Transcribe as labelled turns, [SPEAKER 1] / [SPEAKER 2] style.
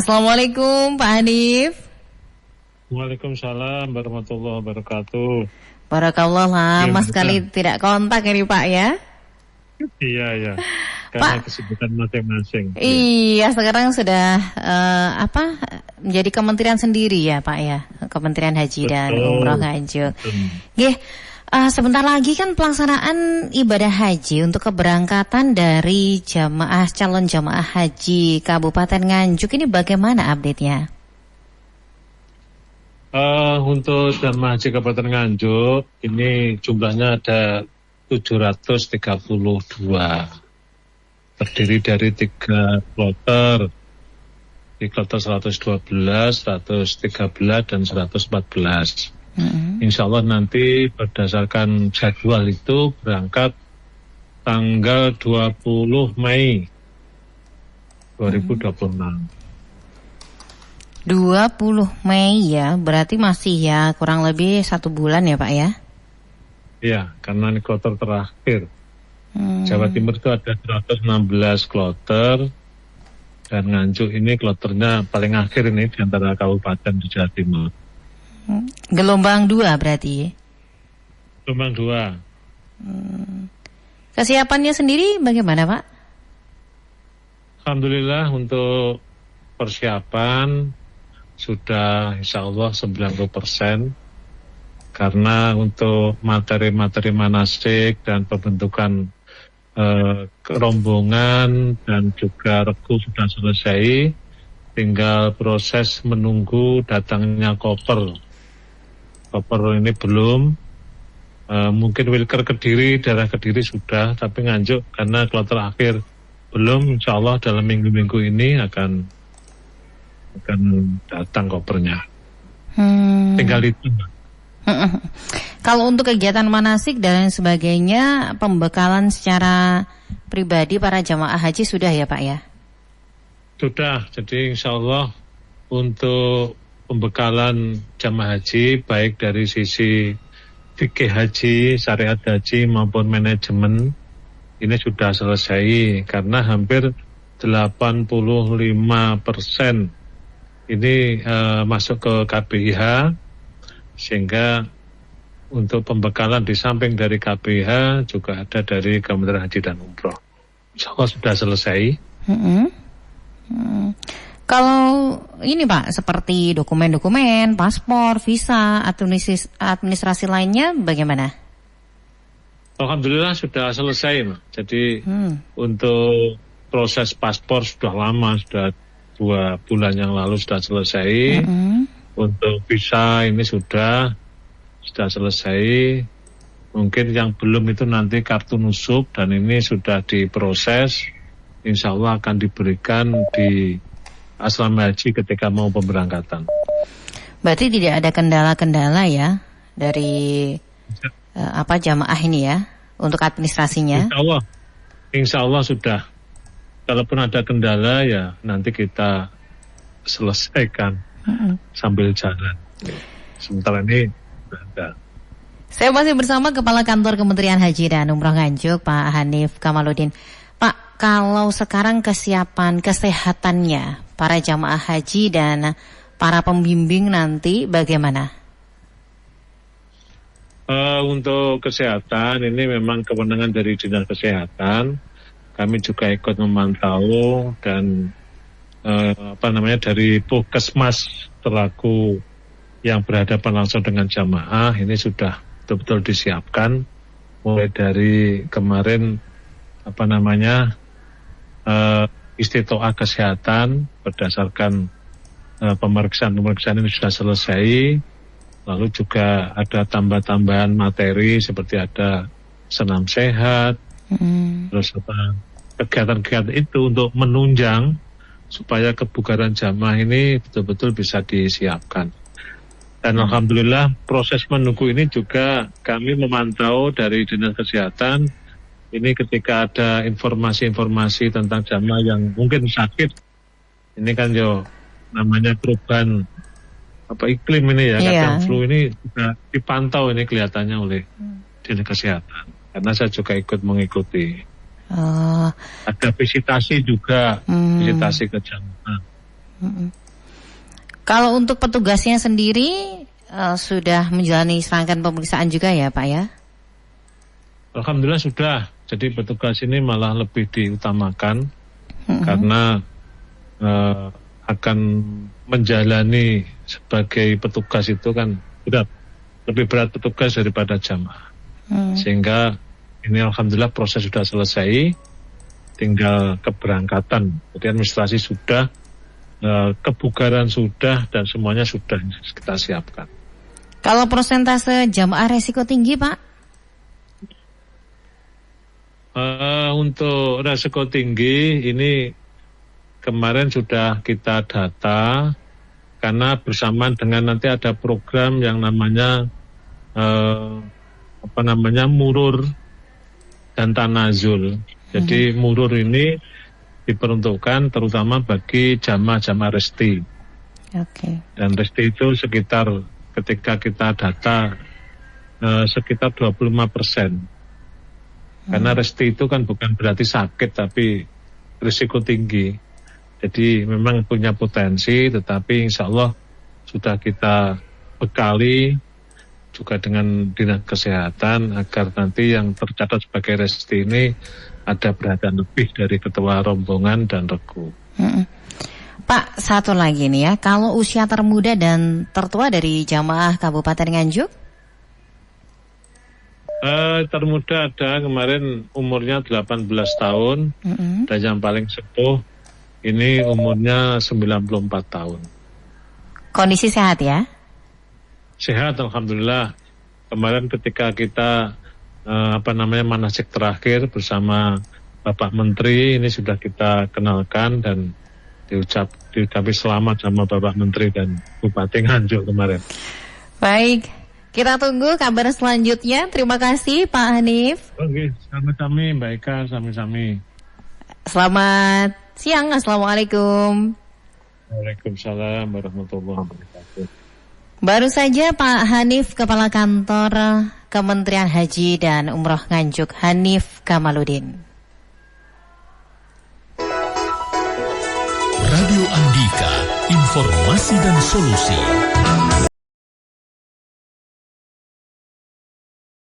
[SPEAKER 1] Assalamualaikum Pak Hanif.
[SPEAKER 2] Waalaikumsalam warahmatullahi wabarakatuh.
[SPEAKER 1] Barakallah, lama sekali tidak kontak ini Pak ya.
[SPEAKER 2] Iya. Karena Pak, kesibukan masing-masing.
[SPEAKER 1] Iya, sekarang sudah menjadi kementerian sendiri ya Pak ya, Kementerian Haji dan Umroh Nganjuk. Sebentar lagi kan pelaksanaan ibadah haji untuk keberangkatan dari calon jamaah haji Kabupaten Nganjuk ini bagaimana update-nya?
[SPEAKER 2] Untuk jamaah haji Kabupaten Nganjuk ini jumlahnya ada 732. Terdiri dari 3 kloter. Di kloter 112, 113 dan 114. Insya Allah nanti berdasarkan jadwal itu berangkat tanggal 20 Mei 2026.
[SPEAKER 1] 20 Mei ya, berarti masih ya kurang lebih 1 bulan ya Pak ya?
[SPEAKER 2] Iya, karena ini kloter terakhir. Jawa Timur itu ada 116 kloter dan Nganjuk ini kloternya paling akhir ini di antara kabupaten di Jawa Timur.
[SPEAKER 1] Gelombang 2 berarti?
[SPEAKER 2] Gelombang 2.
[SPEAKER 1] Kesiapannya sendiri bagaimana Pak?
[SPEAKER 2] Alhamdulillah untuk persiapan sudah insya Allah 90%. Karena untuk materi-materi manasik dan pembentukan rombongan dan juga regu sudah selesai. Tinggal proses menunggu datangnya koper. Koper ini belum, mungkin Wilker Kediri, daerah Kediri sudah, tapi Nganjuk karena kloter akhir belum, insya Allah dalam minggu-minggu ini akan datang kopernya. Tinggal itu.
[SPEAKER 1] Kalau untuk kegiatan manasik dan sebagainya, pembekalan secara pribadi para jamaah haji sudah ya Pak ya?
[SPEAKER 2] Sudah, jadi insya Allah untuk pembekalan jamaah haji baik dari sisi fikih haji, syariat haji maupun manajemen ini sudah selesai karena hampir 85% ini masuk ke KBIH, sehingga untuk pembekalan di samping dari KBIH juga ada dari Kementerian Haji dan Umroh. Insya Allah sudah selesai.
[SPEAKER 1] Kalau ini Pak, seperti dokumen-dokumen, paspor, visa, administrasi lainnya bagaimana?
[SPEAKER 2] Alhamdulillah sudah selesai, Mak. Jadi untuk proses paspor sudah lama, sudah 2 bulan yang lalu sudah selesai. Untuk visa ini sudah selesai. Mungkin yang belum itu nanti kartu nusuk dan ini sudah diproses. Insya Allah akan diberikan di asrama haji ketika mau pemberangkatan.
[SPEAKER 1] Berarti tidak ada kendala-kendala ya dari jamaah ini ya untuk administrasinya?
[SPEAKER 2] Insya Allah sudah. Kalaupun ada kendala ya nanti kita selesaikan sambil jalan. Sementara ini ada.
[SPEAKER 1] Saya masih bersama Kepala Kantor Kementerian Haji dan Umroh Nganjuk, Pak Hanif Kamaluddin. Pak, kalau sekarang kesiapan kesehatannya para jamaah haji dan para pembimbing nanti bagaimana?
[SPEAKER 2] Untuk kesehatan ini memang kewenangan dari Dinas Kesehatan. Kami juga ikut memantau dan dari Puskesmas selaku yang berhadapan langsung dengan jamaah ini sudah betul-betul disiapkan mulai dari kemarin istitoah kesehatan berdasarkan pemeriksaan ini sudah selesai. Lalu juga ada tambah-tambahan materi seperti ada senam sehat, terus kegiatan-kegiatan itu untuk menunjang supaya kebugaran jamaah ini betul-betul bisa disiapkan. Dan alhamdulillah proses menunggu ini juga kami memantau dari Dinas Kesehatan. Ini ketika ada informasi-informasi tentang jamaah yang mungkin sakit, ini kan namanya perubahan iklim ini ya, kadang flu ini juga dipantau ini kelihatannya oleh Dinas Kesehatan. Karena saya juga ikut mengikuti. Ada visitasi juga, visitasi ke jamaah.
[SPEAKER 1] Kalau untuk petugasnya sendiri sudah menjalani serangkaian pemeriksaan juga ya Pak ya?
[SPEAKER 2] Alhamdulillah sudah. Jadi petugas ini malah lebih diutamakan karena akan menjalani sebagai petugas itu kan lebih berat petugas daripada jamaah. Sehingga ini alhamdulillah proses sudah selesai, tinggal keberangkatan. Jadi administrasi sudah, kebugaran sudah, dan semuanya sudah kita siapkan.
[SPEAKER 1] Kalau persentase jamaah resiko tinggi Pak?
[SPEAKER 2] Untuk resiko tinggi ini kemarin sudah kita data karena bersamaan dengan nanti ada program yang namanya murur dan tanazul. Jadi murur ini diperuntukkan terutama bagi jamaah-jamaah resti. Dan resti itu sekitar ketika kita data sekitar 25%. Karena resti itu kan bukan berarti sakit tapi risiko tinggi. Jadi memang punya potensi, tetapi insya Allah sudah kita bekali juga dengan dinas kesehatan agar nanti yang tercatat sebagai resti ini ada perhatian lebih dari ketua rombongan dan regu.
[SPEAKER 1] Pak, satu lagi nih ya, kalau usia termuda dan tertua dari jamaah Kabupaten Nganjuk?
[SPEAKER 2] Termuda ada kemarin umurnya 18 tahun dan yang paling sepuh ini umurnya 94 tahun.
[SPEAKER 1] Kondisi sehat ya?
[SPEAKER 2] Sehat alhamdulillah. Kemarin ketika kita manasik terakhir bersama Bapak Menteri ini sudah kita kenalkan dan diucapi selamat sama Bapak Menteri dan Bupati Nganjuk kemarin.
[SPEAKER 1] Baik, kita tunggu kabar selanjutnya. Terima kasih Pak Hanif.
[SPEAKER 2] Oke, sami-sami Mbak Eka, sami-sami.
[SPEAKER 1] Selamat siang, Assalamualaikum.
[SPEAKER 2] Waalaikumsalam warahmatullahi wabarakatuh.
[SPEAKER 1] Baru saja Pak Hanif, Kepala Kantor Kementerian Haji dan Umroh Nganjuk, Hanif Kamaludin.
[SPEAKER 3] Radio Andika, informasi dan solusi.